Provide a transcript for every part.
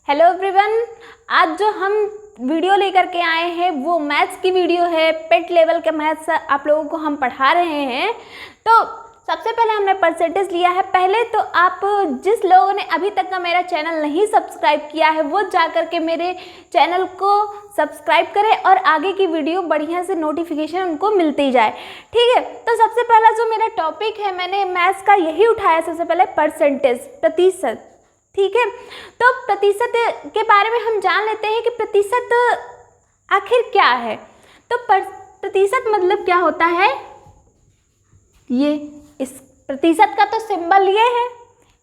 Hello everyone, आज जो हम वीडियो लेकर के आए हैं वो मैथ्स की वीडियो है। पेट लेवल के मैथ्स आप लोगों को हम पढ़ा रहे हैं। तो सबसे पहले हमने परसेंटेज लिया है। पहले तो आप जिस लोगों ने अभी तक का मेरा चैनल नहीं सब्सक्राइब किया है वो जा कर के मेरे चैनल को सब्सक्राइब करें और आगे की वीडियो बढ़िया से नोटिफिकेशन उनको मिलती जाए। ठीक है, तो सबसे पहला जो मेरा टॉपिक है मैंने मैथ्स का यही उठाया। सबसे पहले परसेंटेज, प्रतिशत। ठीक है, तो प्रतिशत के बारे में हम जान लेते हैं कि प्रतिशत आखिर क्या है। तो प्रतिशत मतलब क्या होता है, ये इस प्रतिशत का तो सिंबल ये है,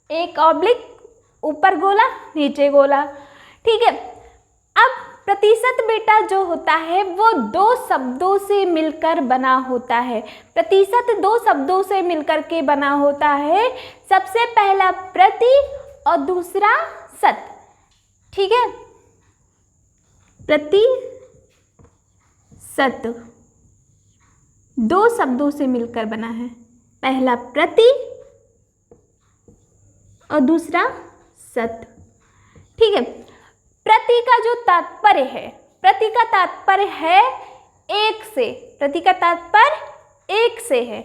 एक ऑब्लिक, ऊपर गोला नीचे गोला। ठीक है, अब प्रतिशत बेटा जो होता है वो दो शब्दों से मिलकर बना होता है। प्रतिशत दो शब्दों से मिलकर के बना होता है। सबसे पहला प्रति और दूसरा शत। ठीक है, प्रतिशत दो शब्दों से मिलकर बना है। पहला प्रति और दूसरा शत। ठीक है, प्रति का जो तात्पर्य है, प्रति का तात्पर्य है एक से। प्रति का तात्पर्य एक से है।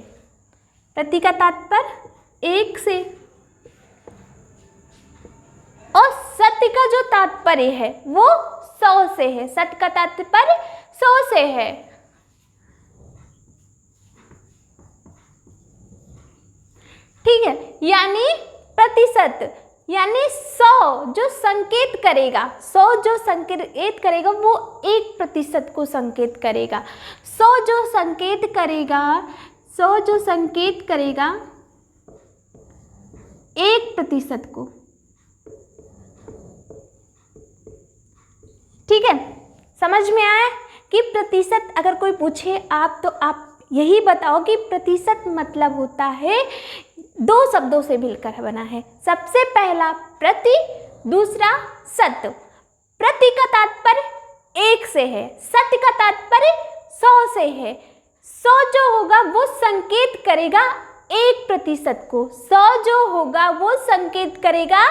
प्रति का तात्पर्य एक से। और सत्य का जो तात्पर्य है वो 100 से है। सत्य का तात्पर्य 100 से है। ठीक है, यानी प्रतिशत यानी 100 जो संकेत करेगा, 100 जो संकेत करेगा वो 1% को संकेत करेगा। 100 जो संकेत करेगा, 100 जो संकेत करेगा 1% को। ठीक है, समझ में आया कि प्रतिशत अगर कोई पूछे आप तो आप यही बताओ कि प्रतिशत मतलब होता है दो शब्दों से मिलकर बना है। सबसे पहला प्रति, दूसरा शत। प्रति का तात्पर्य एक से है, सत्य का तात्पर्य 100 से है। 100 जो होगा वो संकेत करेगा 1% को। 100 जो होगा वो संकेत करेगा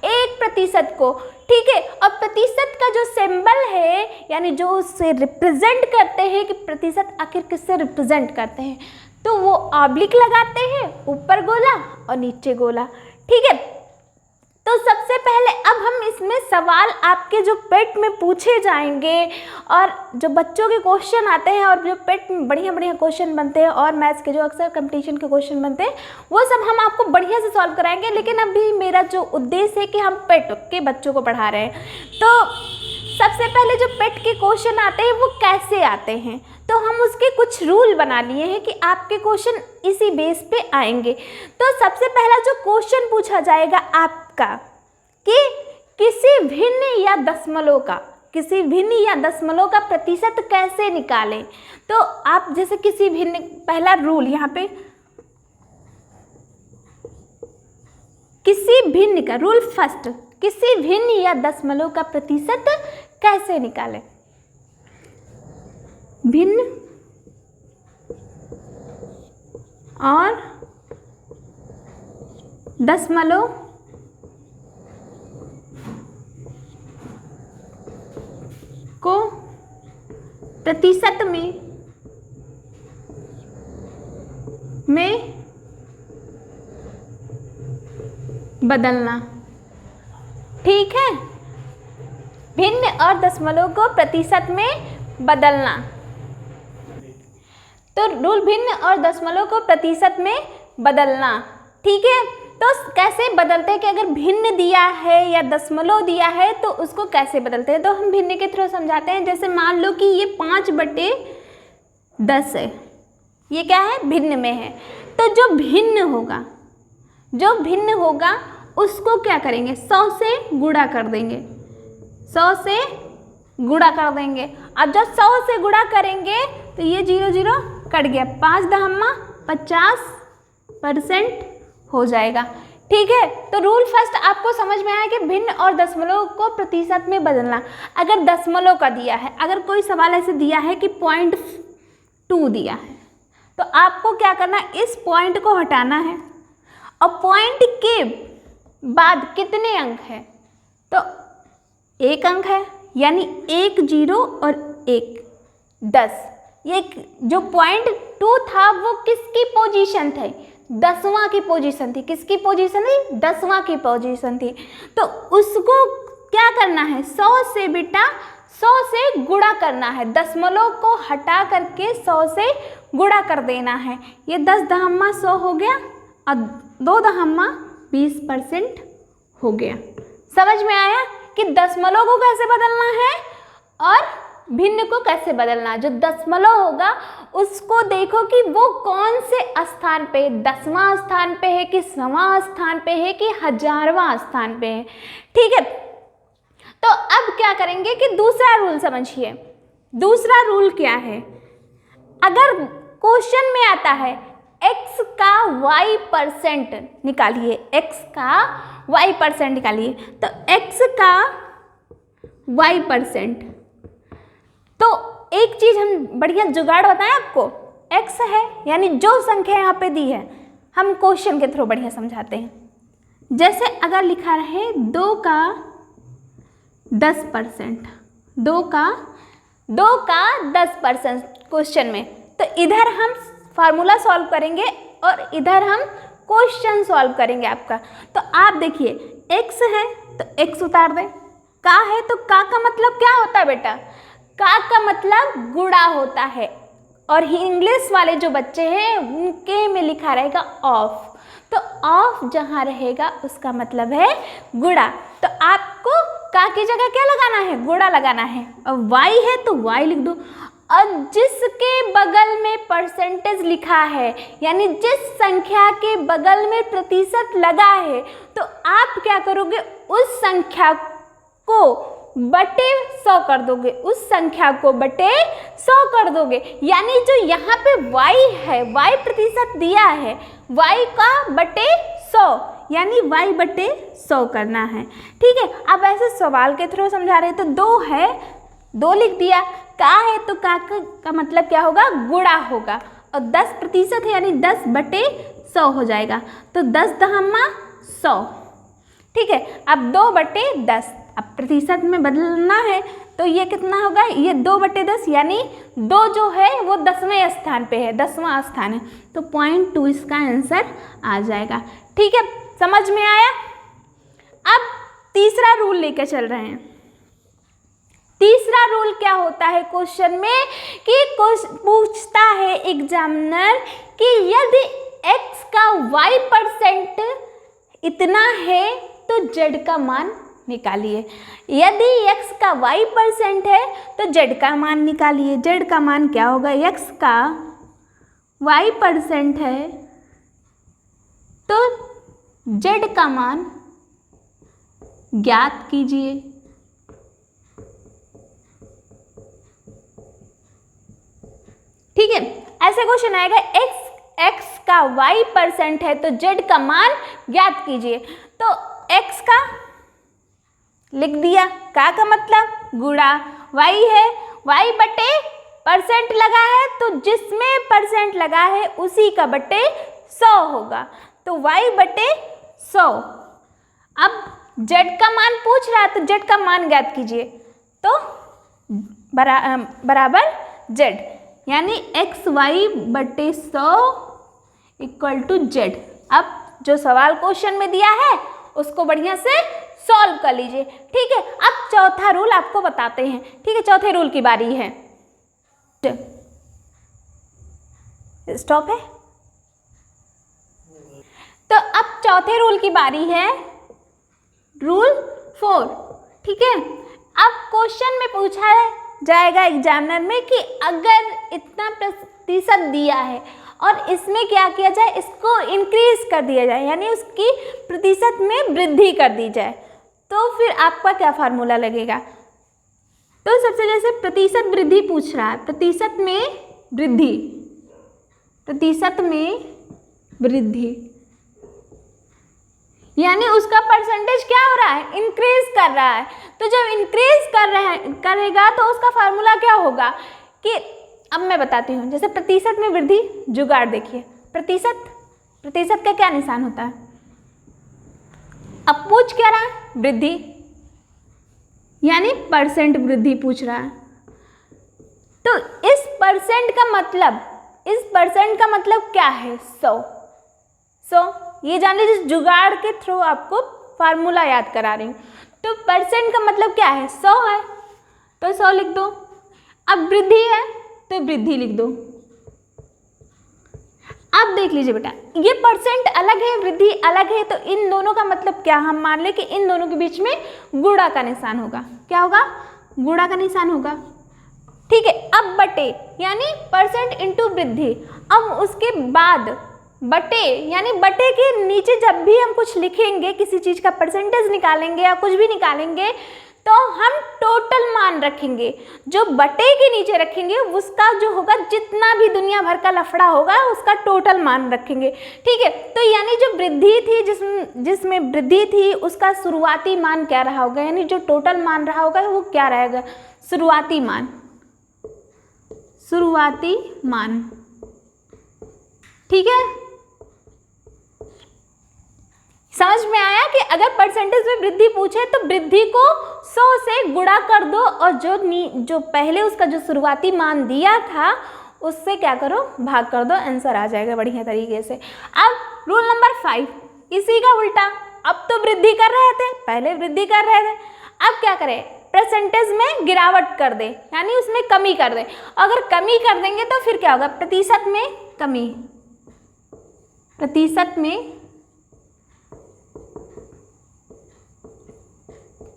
1% को। ठीक है, और प्रतिशत का जो सिंबल है यानी जो उसे रिप्रेजेंट करते हैं कि प्रतिशत आखिर किससे रिप्रेजेंट करते हैं, तो वो ऑब्लिक लगाते हैं, ऊपर गोला और नीचे गोला। ठीक है, तो सबसे पहले अब हम इसमें सवाल आपके जो पेट में पूछे जाएंगे और जो बच्चों के क्वेश्चन आते हैं और जो पेट में बढ़िया बढ़िया क्वेश्चन बनते हैं और मैथ्स के जो अक्सर कंपटीशन के क्वेश्चन बनते हैं वो सब हम आपको बढ़िया से सॉल्व कराएंगे। लेकिन अभी मेरा जो उद्देश्य है कि हम पेट के बच्चों को पढ़ा रहे हैं, तो सबसे पहले जो पेट के क्वेश्चन आते हैं वो कैसे आते हैं, तो हम उसके कुछ रूल बना लिए हैं कि आपके क्वेश्चन इसी बेस पे आएंगे। तो सबसे पहला जो क्वेश्चन पूछा जाएगा आपका कि किसी भिन्न या दशमलव का, किसी भिन्न या दशमलव का प्रतिशत कैसे निकालें। तो आप जैसे किसी भिन्न, पहला रूल यहाँ पे किसी भिन्न का रूल फर्स्ट, किसी भिन्न या दशमलव का प्रतिशत कैसे निकालें। भिन्न और दशमलव को प्रतिशत में बदलना। ठीक है, भिन्न और दशमलव को प्रतिशत में बदलना। तो रूल भिन्न और दशमलव को प्रतिशत में बदलना। ठीक है, तो कैसे बदलते हैं कि अगर भिन्न दिया है या दशमलव दिया है तो उसको कैसे बदलते हैं, तो हम भिन्न के थ्रू समझाते हैं। जैसे मान लो कि ये 5/10 है, ये क्या है, भिन्न में है। तो जो भिन्न होगा उसको क्या करेंगे, 100 से गुणा कर देंगे। 100 से गुणा कर देंगे। अब जब 100 से गुणा करेंगे तो ये 0 0 कट गया, 5 दहम्मा 50% हो जाएगा। ठीक है, तो रूल फर्स्ट आपको समझ में आया कि भिन्न और दशमलव को प्रतिशत में बदलना। अगर दशमलव का दिया है, अगर कोई सवाल ऐसे दिया है कि 0.2 दिया है, तो आपको क्या करना, इस पॉइंट को हटाना है और पॉइंट के बाद कितने अंक है, तो एक अंक है, यानी 1 0 और 1 10। ये जो पॉइंट 2 था वो किसकी पोजीशन थी? 10वां की पोजीशन थी। किसकी पोजीशन थी? 10वां की पोजीशन थी। तो उसको क्या करना है? 100 से बेटा 100 से गुणा करना है। दशमलव को हटा करके 100 से गुणा कर देना है। ये 10 दहम्मा 100 हो गया और 2 दहम्मा 20% हो गया। समझ में आया कि दशमलव को कैसे बदलना है और भिन्न को कैसे बदलना। जो दशमलव होगा उसको देखो कि वो कौन से स्थान पे, 10वां स्थान पे है कि 100वां स्थान पे है कि 1000वां स्थान पे है। ठीक है, तो अब क्या करेंगे कि दूसरा रूल समझिए। दूसरा रूल क्या है? अगर क्वेश्चन में आता है x का y% निकालिए, x का y% निकालिए, तो x का y%, तो एक चीज हम बढ़िया जुगाड़ बताएं आपको। x है यानी जो संख्या यहाँ पे दी है, हम क्वेश्चन के थ्रू बढ़िया समझाते हैं। जैसे अगर लिखा रहे 2 का 10%, 2 का 10% क्वेश्चन में, तो इधर हम फार्मूला सॉल्व करेंगे और इधर हम क्वेश्चन सॉल्व करेंगे आपका। तो आप देखिए x है तो x उतार दें, का है तो का मतलब क्या होता है बेटा? का मतलब गुणा होता है। और इंग्लिश वाले जो बच्चे हैं उनके में लिखा रहेगा ऑफ, तो ऑफ जहाँ रहेगा उसका मतलब है गुणा। तो आपको का की जगह क्या लगाना है? गुणा लगाना है। और y है तो y लिख दो। और जिसके बगल में परसेंटेज लिखा है, यानी जिस संख्या के बगल में प्रतिशत लगा है, तो आप क्या करोगे? उस संख्या को बटे 100 कर दोगे, उस संख्या को बटे 100 कर दोगे। यानी जो यहाँ पे y है, y प्रतिशत दिया है, y का बटे 100, यानी y बटे 100 करना है। ठीक है, अब ऐसे सवाल के थ्रू समझा रहे हैं। तो 2 है, 2 लिख दिया। का है तो का मतलब क्या होगा? गुणा होगा। और 10% है यानी 10 बटे 100 हो जाएगा। तो 10 दहम्मा 100। ठीक है, अब 2 बटे 10, अब प्रतिशत में बदलना है तो ये कितना होगा? ये 2 बटे 10, यानी 2 जो है वो 10वें स्थान पे है, 10वां स्थान है। तो 0.2 इसका आंसर आ जाएगा। ठीक है, समझ में आया? अब तीसरा रूल लेकर चल रहे हैं। तीसरा रूल क्या होता है क्वेश्चन में कि पूछता है एग्जामिनर कि यदि x का y% इतना है तो z का मान निकालिए। यदि x का y% है तो z का मान निकालिए। z का मान क्या होगा? x का y% है तो z का मान ज्ञात कीजिए। ठीक है, ऐसे क्वेश्चन आएगा x का y% है तो z का मान ज्ञात कीजिए। तो x का लिख दिया, का मतलब गुणा, y है, y बटे परसेंट लगा है तो जिसमें परसेंट लगा है उसी का बटे 100 होगा, तो y बटे 100। अब z का मान पूछ रहा है तो z का मान ज्ञात कीजिए, तो बराबर z, यानी x y बटे 100 इक्वल टू z। अब जो सवाल क्वेश्चन में दिया है उसको बढ़िया से सॉल्व कर लीजिए। ठीक है, अब चौथा रूल आपको बताते हैं। ठीक है, चौथे रूल की बारी है। स्टॉप है। तो अब चौथे रूल की बारी है, रूल 4। ठीक है, अब क्वेश्चन में पूछा जाएगा एग्जामिनर में कि अगर इतना प्रतिशत दिया है और इसमें क्या किया जाए? इसको इंक्रीज कर दिया जाए, यानी उसकी प्रतिशत में वृद्धि कर दी जाए, तो फिर आपका क्या फार्मूला लगेगा? तो सबसे जैसे प्रतिशत वृद्धि पूछ रहा है, प्रतिशत में वृद्धि, प्रतिशत में वृद्धि, यानी उसका परसेंटेज क्या हो रहा है? इंक्रीज कर रहा है। तो जब इंक्रीज करेगा तो उसका फार्मूला क्या होगा कि अब मैं बताती हूँ। जैसे प्रतिशत में वृद्धि, जुगाड़ देखिए, प्रतिशत का क्या निशान होता है? अब पूछ क्या रहा है? वृद्धि, यानी परसेंट वृद्धि पूछ रहा है। तो इस परसेंट का मतलब क्या है? 100। ये जान लीजिए, जुगाड़ के थ्रू आपको फार्मूला याद करा रही हूँ। तो परसेंट का मतलब क्या है? 100 है तो 100 लिख दो। अब वृद्धि है तो वृद्धि लिख दो। अब देख लीजिए बेटा, ये परसेंट अलग है, वृद्धि अलग है, तो इन दोनों का मतलब क्या? हम मान लें कि इन दोनों के बीच में गुणा का निशान होगा। क्या होगा? गुणा का निशान होगा। ठीक है। अब बटे यानी परसेंट इंटू वृद्धि। अब उसके बाद बटे यानी बटे के नीचे जब भी हम कुछ लिखेंगे, किसी चीज का परसेंटेज निकालेंगे या कुछ भी निकालेंगे, तो हम टोटल मान रखेंगे। जो बटे के नीचे रखेंगे उसका जो होगा, जितना भी दुनिया भर का लफड़ा होगा उसका टोटल मान रखेंगे। ठीक है। तो यानी जो वृद्धि थी, जिसमें वृद्धि थी, उसका शुरुआती मान क्या रहा होगा? यानी जो टोटल मान रहा होगा वो क्या रहेगा? शुरुआती मान। ठीक है। समझ में आया कि अगर परसेंटेज में वृद्धि पूछे तो वृद्धि को 100 से गुणा कर दो और जो पहले उसका जो शुरुआती मान दिया था उससे क्या करो? भाग कर दो, आंसर आ जाएगा बढ़िया तरीके से। अब रूल नंबर 5, इसी का उल्टा। अब तो वृद्धि कर रहे थे, पहले वृद्धि कर रहे थे, अब क्या करें? परसेंटेज में गिरावट कर दे, यानी उसमें कमी कर दे। अगर कमी कर देंगे तो फिर क्या होगा? प्रतिशत में कमी। प्रतिशत में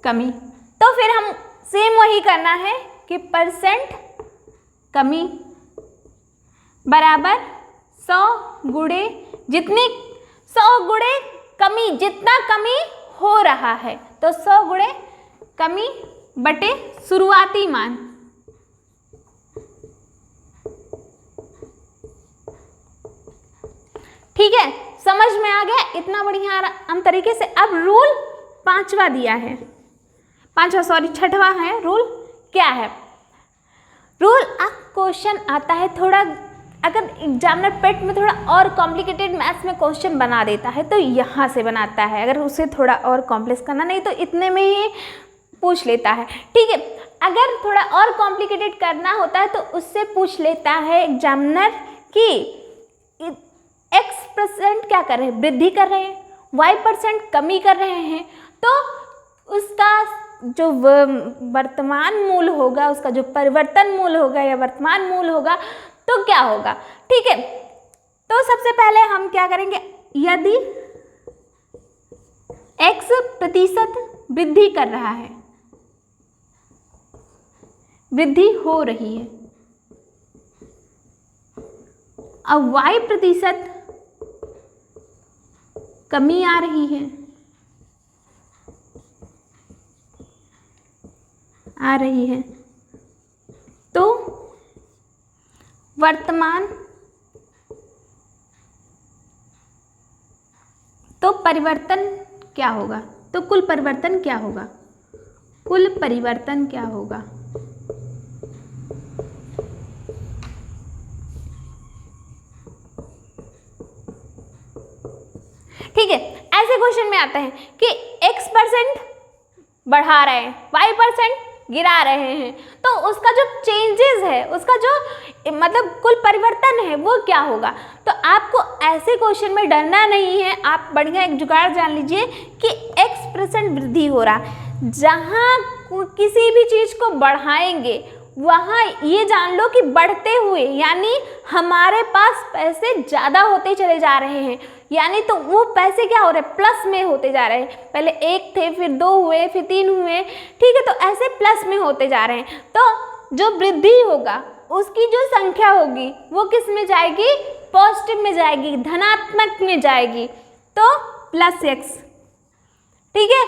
कमी। तो फिर हम सेम वही करना है कि परसेंट कमी बराबर 100 गुणे जितनी 100 गुणे कमी, जितना कमी हो रहा है, तो 100 गुणे कमी बटे शुरुआती मान। ठीक है, समझ में आ गया इतना बढ़िया आराम तरीके से। अब रूल 5वां दिया है, 6वां है रूल। क्या है रूल? अब क्वेश्चन आता है थोड़ा, अगर एग्जामिनर पेट में थोड़ा और कॉम्प्लिकेटेड मैथ्स में क्वेश्चन बना देता है तो यहाँ से बनाता है, अगर उसे थोड़ा और कॉम्प्लेक्स करना, नहीं तो इतने में ही पूछ लेता है। ठीक है। अगर थोड़ा और कॉम्प्लिकेटेड करना होता है तो उससे पूछ लेता है एग्जामिनर कि x% क्या कर रहे हैं? वृद्धि कर रहे हैं, y% कमी कर रहे हैं, तो उसका जो वर्तमान मूल होगा, उसका जो परिवर्तन मूल होगा या वर्तमान मूल होगा, तो क्या होगा? ठीक है। तो सबसे पहले हम क्या करेंगे? यदि x% वृद्धि कर रहा है, वृद्धि हो रही है, अब y% कमी आ रही है, तो वर्तमान, तो परिवर्तन क्या होगा? तो कुल परिवर्तन क्या होगा? कुल परिवर्तन क्या होगा? ठीक है। ऐसे क्वेश्चन में आता है कि x% बढ़ा रहे हैं, y% गिरा रहे हैं, तो उसका जो चेंजेस है, उसका जो मतलब कुल परिवर्तन है वो क्या होगा? तो आपको ऐसे क्वेश्चन में डरना नहीं है। आप बढ़िया एक जुगाड़ जान लीजिए कि x% वृद्धि हो रहा है। जहाँ किसी भी चीज़ को बढ़ाएंगे वहाँ ये जान लो कि बढ़ते हुए, यानी हमारे पास पैसे ज़्यादा होते चले जा रहे हैं, यानी तो वो पैसे क्या हो रहे हैं? प्लस में होते जा रहे हैं। पहले 1 थे, फिर 2 हुए, फिर 3 हुए। ठीक है। तो ऐसे प्लस में होते जा रहे हैं। तो जो वृद्धि होगा उसकी जो संख्या होगी वो किस में जाएगी? पॉजिटिव में जाएगी, धनात्मक में जाएगी, तो +x। ठीक है।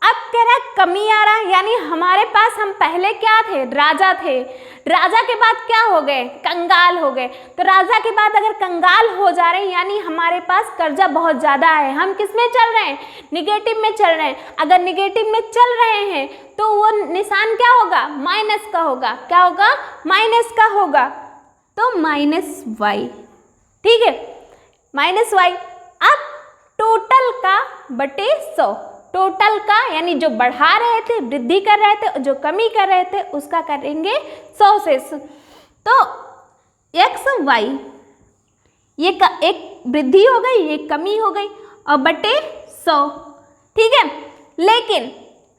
अब कह रहा है कमी आ रहा है, यानी हमारे पास हम पहले क्या थे? राजा थे। राजा के बाद क्या हो गए? कंगाल हो गए। तो राजा के बाद अगर कंगाल हो जा रहे हैं, यानी हमारे पास कर्जा बहुत ज़्यादा है। हम किस में चल रहे हैं? निगेटिव में चल रहे हैं। अगर निगेटिव में चल रहे हैं तो वो निशान क्या होगा? माइनस का होगा। क्या होगा? माइनस का होगा। तो -y। ठीक है, -y। अब टोटल का बटे 100, टोटल का यानी जो बढ़ा रहे थे, वृद्धि कर रहे थे, जो कमी कर रहे थे उसका करेंगे 100 से। तो एक्स वाई ये एक वृद्धि हो गई, ये कमी हो गई और बटे 100, ठीक है। लेकिन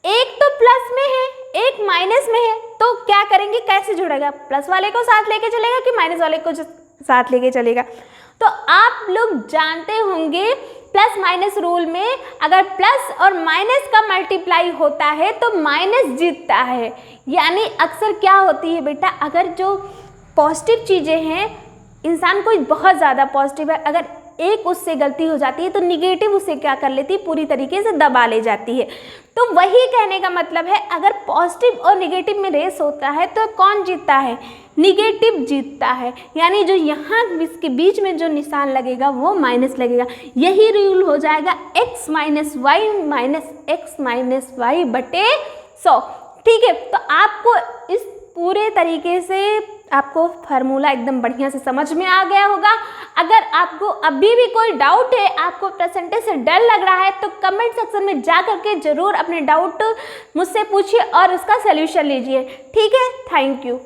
एक तो प्लस में है, एक माइनस में है, तो क्या करेंगे, कैसे जुड़ेगा, प्लस वाले को साथ लेके चलेगा कि माइनस वाले को साथ लेके चलेगा। तो आप लोग जानते होंगे प्लस माइनस रूल में अगर प्लस और माइनस का मल्टीप्लाई होता है तो माइनस जीतता है। यानी अक्सर क्या होती है बेटा, अगर जो पॉजिटिव चीज़ें हैं, इंसान कोई बहुत ज़्यादा पॉजिटिव है, अगर एक उससे गलती हो जाती है तो निगेटिव उसे क्या कर लेती है, पूरी तरीके से दबा ले जाती है। तो वही कहने का मतलब है, अगर पॉजिटिव और निगेटिव में रेस होता है तो कौन जीतता है, निगेटिव जीतता है। यानी जो यहाँ इसके बीच में जो निशान लगेगा वो माइनस लगेगा। यही रूल हो जाएगा x माइनस वाई बटे 100, ठीक है। तो आपको इस पूरे तरीके से आपको फार्मूला एकदम बढ़िया से समझ में आ गया होगा। अगर आपको अभी भी कोई डाउट है, आपको परसेंटेज से डर लग रहा है, तो कमेंट सेक्शन में जा करके ज़रूर अपने डाउट मुझसे पूछिए और उसका सल्यूशन लीजिए, ठीक है। Thank you.